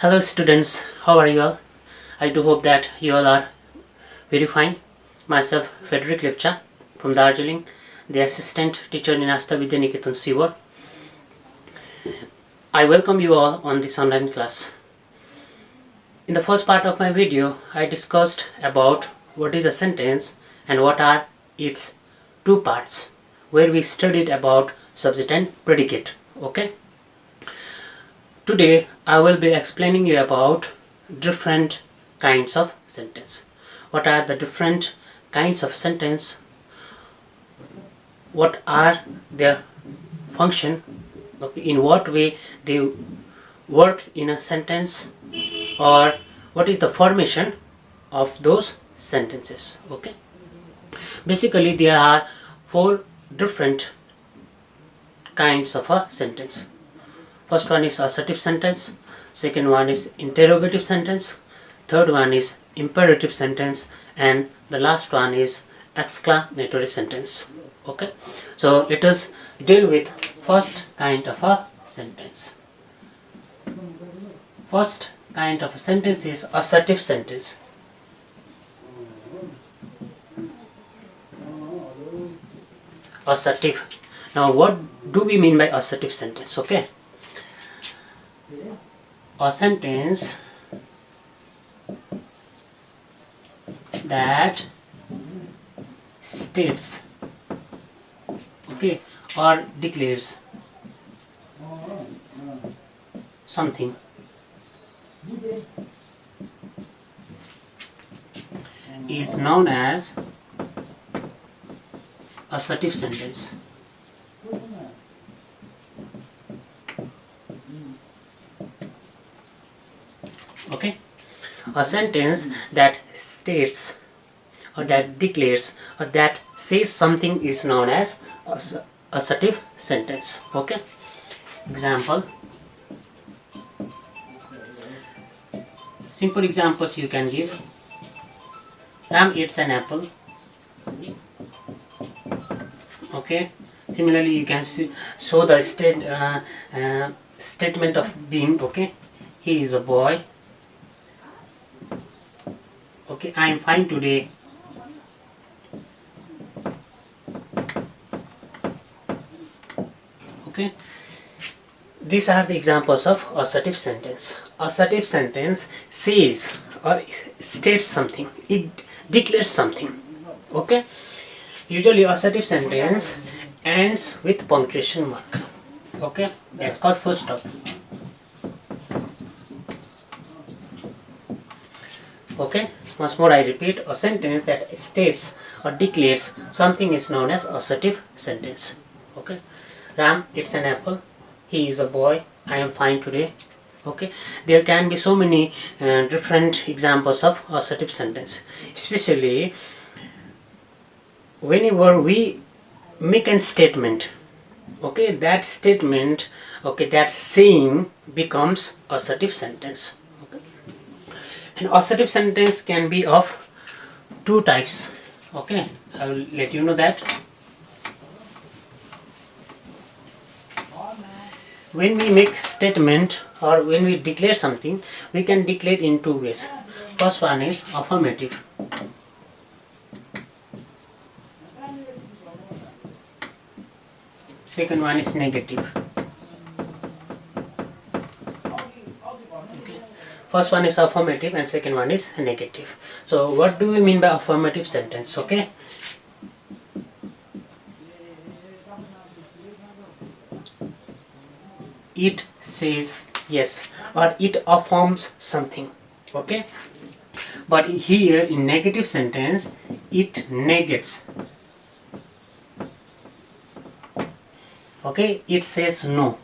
Hello students, how are you all? I do hope that you all are very fine. Myself Fredrick Lepcha from Darjeeling, the assistant teacher in Astha Vidya Niketan Sheohar. I welcome you all on this online class. In the first part of my video, I discussed about what is a sentence and what are its two parts, where we studied about subject and predicate. Okay. Today I will be explaining you about different kinds of sentence. What are the different kinds of sentence? What are their function? Okay, in what way they work in a sentence, or what is the formation of those sentences? Okay. Basically, there are four different kinds of a sentence. First one is assertive sentence, second one is interrogative sentence, third one is imperative sentence, and the last one is exclamatory sentence. Okay, so let us deal with first kind of a sentence. First kind of a sentence is assertive sentence. Assertive. Now what do we mean by assertive sentence? Okay, a sentence that states, okay, or declares something is known as assertive sentence. Okay, a sentence that states or that declares or that says something is known as assertive sentence. Okay, example, simple examples you can give. Ram eats an apple. Okay, similarly you can show the statement of being. Okay, he is a boy. Okay, I am fine today. Okay, these are the examples of assertive sentence. Assertive sentence says or states something, it declares something. Okay, usually assertive sentence ends with punctuation mark. Okay, that's called full stop. Okay, once more I repeat, a sentence that states or declares something is known as assertive sentence. Okay, Ram eats an apple. He is a boy. I am fine today. Okay, there can be so many different examples of assertive sentence, especially whenever we make a statement. Okay, that statement, okay, that saying becomes assertive sentence. Okay, an assertive sentence can be of two types. Okay, I will let you know that. When we make statement or when we declare something, we can declare in two ways. First one is affirmative. Second one is negative. Okay. First one is affirmative and second one is negative. So what do we mean by affirmative sentence? Okay, it says yes or it affirms something. Okay, but here in negative sentence it negates. Okay, it says no.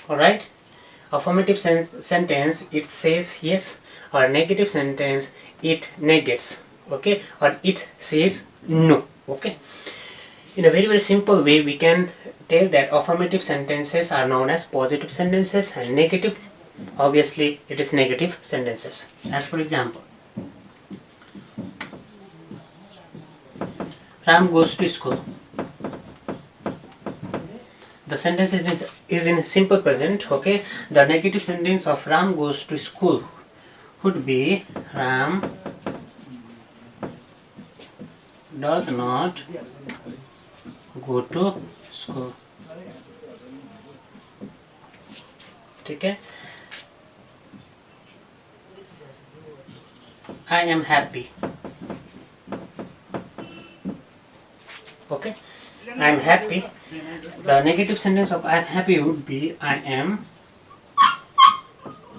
Alright, affirmative sentence it says yes, or negative sentence it negates. Okay, or it says no. Okay, in a very simple way we can tell that affirmative sentences are known as positive sentences and negative, obviously it is negative sentences. As for example, Ram goes to school. the sentence is in simple present. Okay, the negative sentence of Ram goes to school would be Ram does not go to school. Okay, I am happy. Okay, I am happy. The negative sentence of I am happy would be I am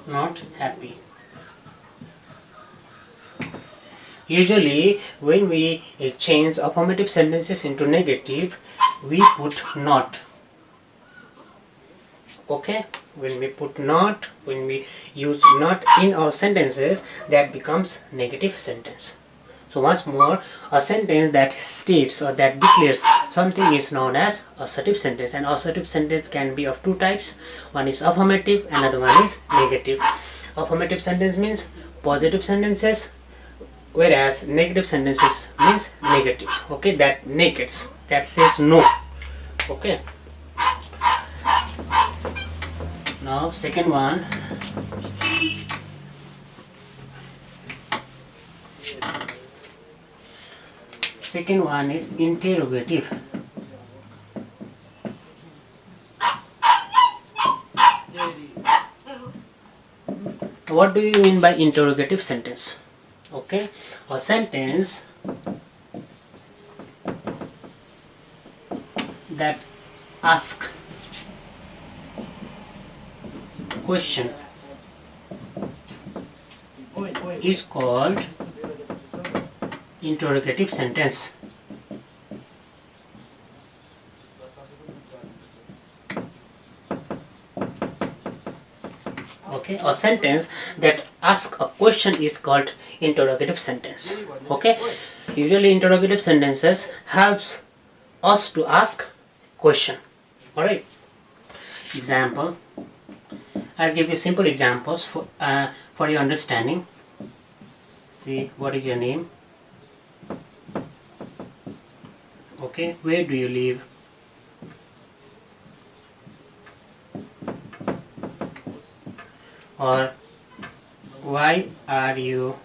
not happy. Usually, when we change affirmative sentences into negative, we put not. Okay, when we put not, when we use not in our sentences, that becomes negative sentence. So once more, a sentence that states or that declares something is known as assertive sentence, and assertive sentence can be of two types. One is affirmative, another one is negative. Affirmative sentence means positive sentences, whereas negative sentences means negative. Okay, that negates, that says no. Okay, now second one, is interrogative. What do you mean by interrogative sentence? Okay, a sentence that asks question is called interrogative sentence. Okay, a sentence that asks a question is called interrogative sentence. Okay, usually interrogative sentences helps us to ask question. Alright, example, I'll give you simple examples for your understanding. See, what is your name? Okay, where do you live? Or why are you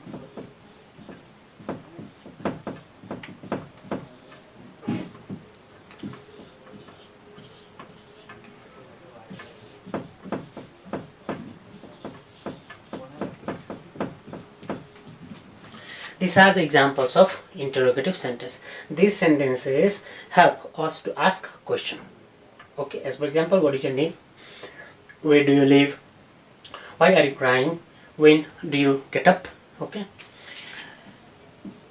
These are the examples of interrogative sentence. These sentences help us to ask a question. Okay, as for example, what is your name? Where do you live? Why are you crying? When do you get up? Okay.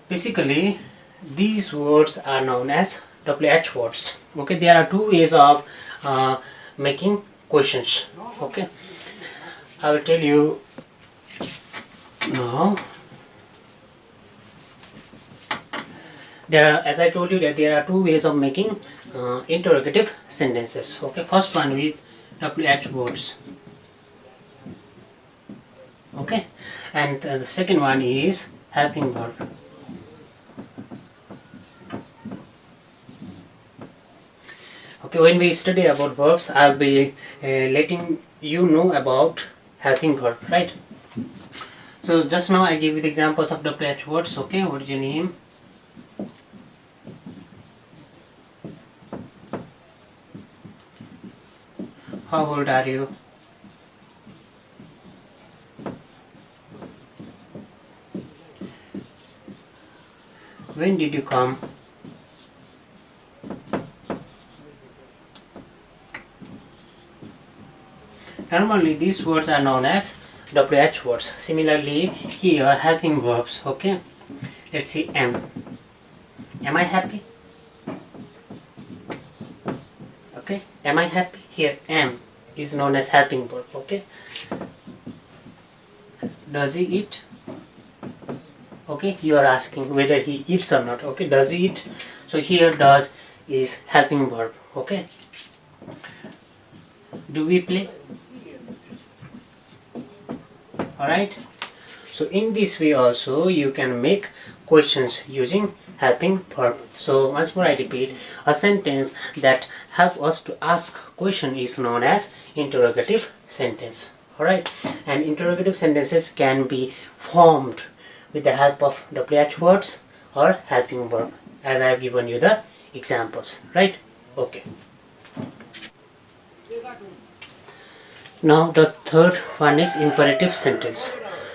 Basically, these words are known as WH words. Okay, there are two ways of making questions. Okay, I will tell you now. As I told you, that there are two ways of making interrogative sentences. Okay, first one with WH words. Okay, and the second one is helping verb. Okay, when we study about verbs, I'll be letting you know about helping verb, right? So just now I gave you the examples of WH words. Okay, what is your name? How old are you? When did you come? Normally these words are known as WH words. Similarly, here helping verbs. Okay, let's see am. Am I happy? Okay, am I happy? Here am is known as helping verb. Okay, does he eat? Okay, you are asking whether he eats or not. Okay, does he eat? So here does is helping verb. Okay, do we play? Alright, So in this way also you can make questions using helping verb. So once more I repeat, a sentence that help us to ask question is known as interrogative sentence. Alright, and interrogative sentences can be formed with the help of WH words or helping verb, as I have given you the examples, right? Okay. Now the third one is imperative sentence.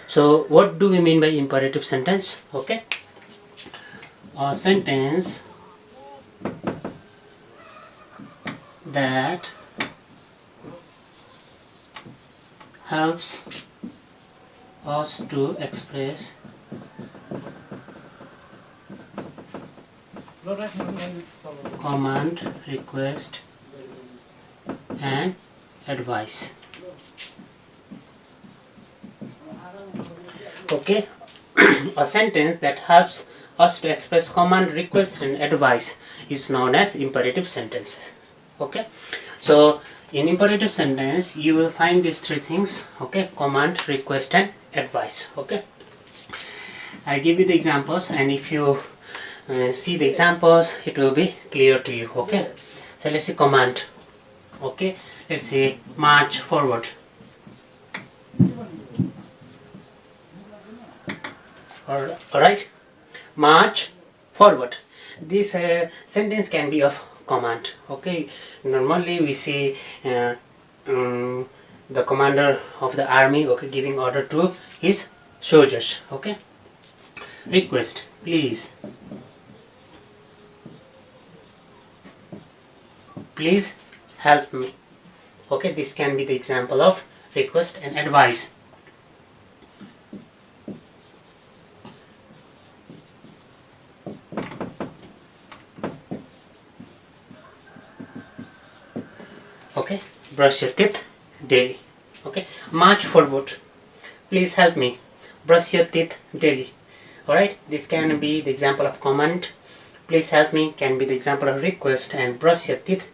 So what do we mean by imperative sentence? Okay, a sentence that helps us to express command, request and advice. Okay, a sentence that helps us to express command, request and advice is known as imperative sentences. Okay, so in imperative sentence you will find these three things. Okay, command, request and advice. Okay, I give you the examples, and if you see the examples it will be clear to you. Okay, so let's say command. Okay, let's say march forward. Alright, march forward. This sentence can be of command. Okay, normally we see the commander of the army, okay, giving order to his soldiers. Okay, request, please help me. Okay, this can be the example of request and advice. Okay, brush your teeth daily. Okay, march forward, please help me, brush your teeth daily. Alright, this can be the example of command. Please help me can be the example of request, and brush your teeth,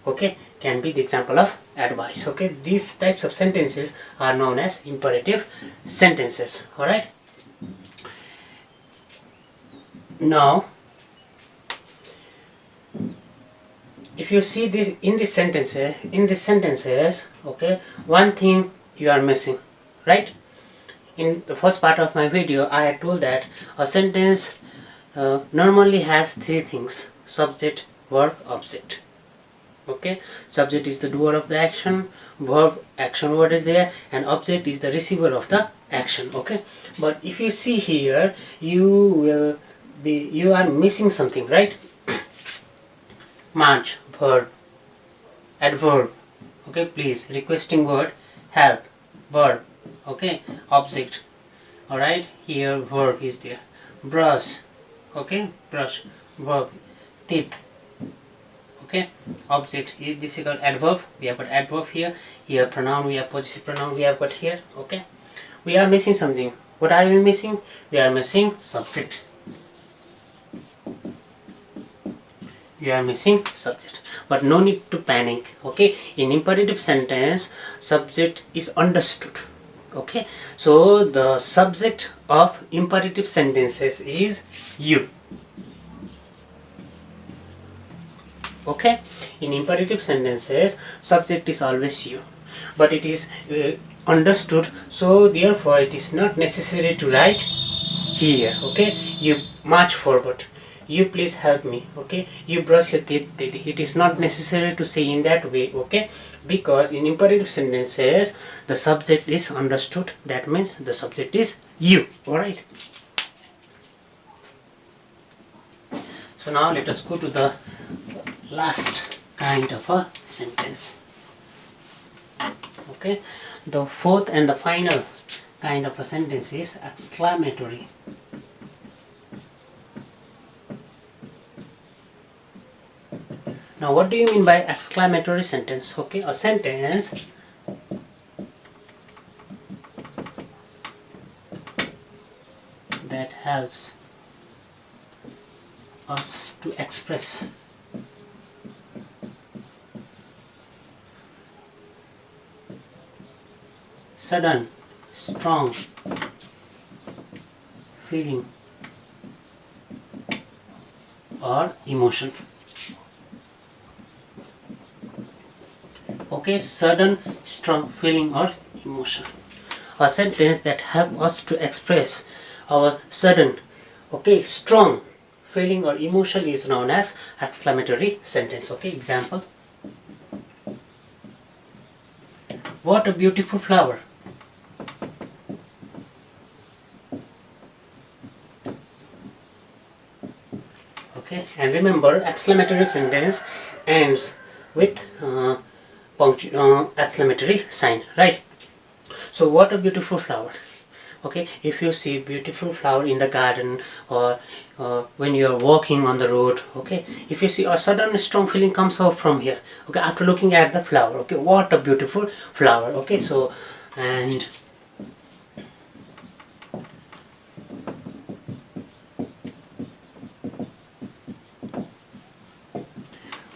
okay, can be the example of advice. Okay, these types of sentences are known as imperative sentences. Alright, now if you see this in these sentences, okay, one thing you are missing, right? In the first part of my video I had told that a sentence normally has three things: subject, verb, object. Okay, subject is the doer of the action, verb, action word is there, and object is the receiver of the action. Okay, but if you see here you are missing something, right? March, verb, adverb, okay, please, requesting word, help, verb, okay, object. Alright, here verb is there, brush, okay, brush, verb, teeth, okay, object. This is called adverb. We have got adverb here. Here pronoun, we have possessive pronoun we have got here. Okay, we are missing something. What are we missing? We are missing subject. You are missing subject, but no need to panic. Okay, in imperative sentence subject is understood. Okay, so the subject of imperative sentences is you. Okay, in imperative sentences subject is always you, but it is understood, so therefore it is not necessary to write here. Okay, you march forward, you please help me, okay, you brush your teeth daily. It is not necessary to say in that way. Okay, because in imperative sentences the subject is understood, that means the subject is you. Alright, so now let us go to the last kind of a sentence. Okay, the fourth and the final kind of a sentence is exclamatory. Now what do you mean by exclamatory sentence? Okay, a sentence that helps us to express sudden, strong feeling or emotion. Okay, sudden strong feeling or emotion. A sentence that help us to express our sudden, okay, strong feeling or emotion is known as exclamatory sentence. Okay, example. What a beautiful flower. Okay, and remember, exclamatory sentence ends with exclamatory sign, right? So what a beautiful flower. Okay, if you see beautiful flower in the garden, or when you are walking on the road, okay, if you see a sudden strong feeling comes out from here, okay, after looking at the flower, okay, what a beautiful flower. Okay, so, and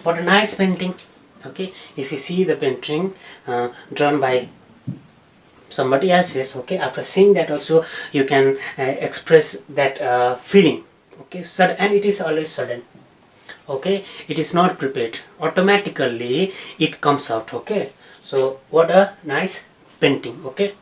what a nice painting. Okay, if you see the painting drawn by somebody else's, okay, after seeing that also you can express that feeling. Okay, sudden, and it is always sudden. Okay, it is not prepared, automatically it comes out. Okay, so what a nice painting. Okay,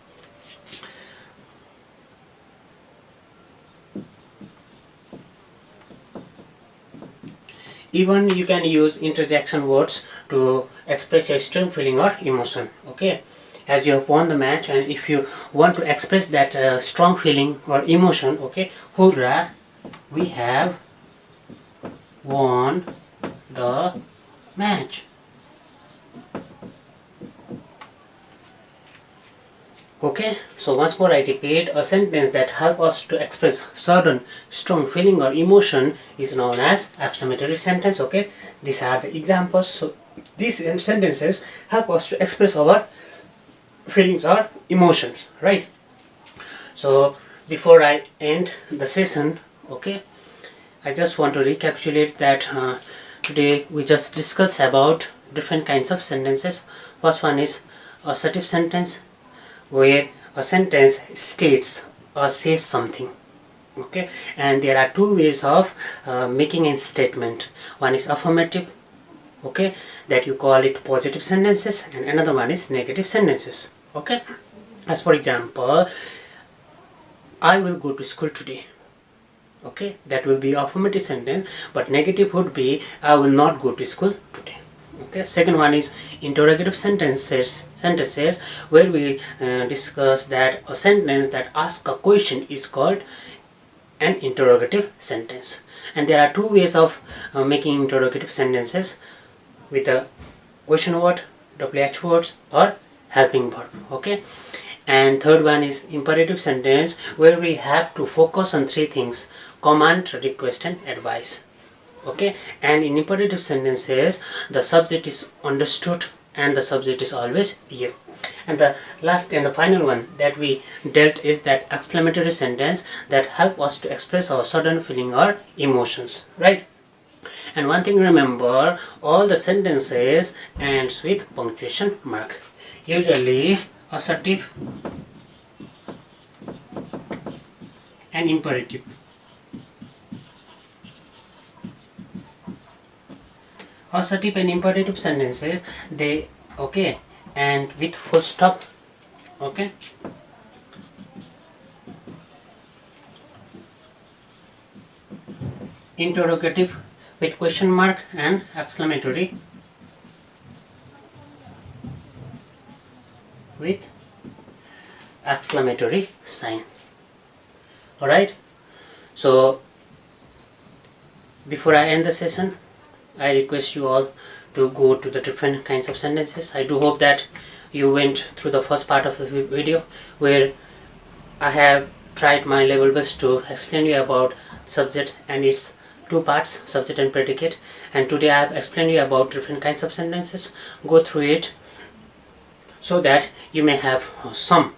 even you can use interjection words to express a strong feeling or emotion. Okay, as you have won the match, and if you want to express that strong feeling or emotion, okay, hoorah, we have won the match. Okay, so once more I repeat, a sentence that helps us to express certain strong feeling or emotion is known as exclamatory sentence. Okay, these are the examples. So these sentences help us to express our feelings or emotions, right? So before I end the session, okay, I just want to recapitulate that today we just discussed about different kinds of sentences. First one is assertive sentence, where a sentence states or says something. Okay, and there are two ways of making a statement. One is affirmative, okay, that you call it positive sentences, and another one is negative sentences. Okay, as for example, I will go to school today. Okay, that will be affirmative sentence, but negative would be I will not go to school today. Okay, second one is interrogative sentences, where we discuss that a sentence that asks a question is called an interrogative sentence. And there are two ways of making interrogative sentences, with a question word, WH words, or helping verb. Okay, and third one is imperative sentence, where we have to focus on three things: command, request, and advice. Okay, and in imperative sentences the subject is understood and the subject is always you. And the last and the final one that we dealt is that exclamatory sentence that help us to express our sudden feeling or emotions, right? And one thing remember, all the sentences ends with punctuation mark, usually assertive and imperative. Assertive and imperative sentences, they, okay, and with full stop. Okay, interrogative with question mark, and exclamatory with exclamatory sign. Alright, so before I end the session, I request you all to go to the different kinds of sentences. I do hope that you went through the first part of the video, where I have tried my level best to explain you about subject and its two parts, subject and predicate. And today I have explained you about different kinds of sentences. Go through it so that you may have some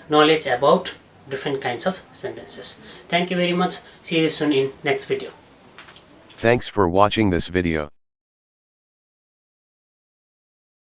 knowledge about different kinds of sentences. Thank you very much. See you soon in next video. Thanks for watching this video.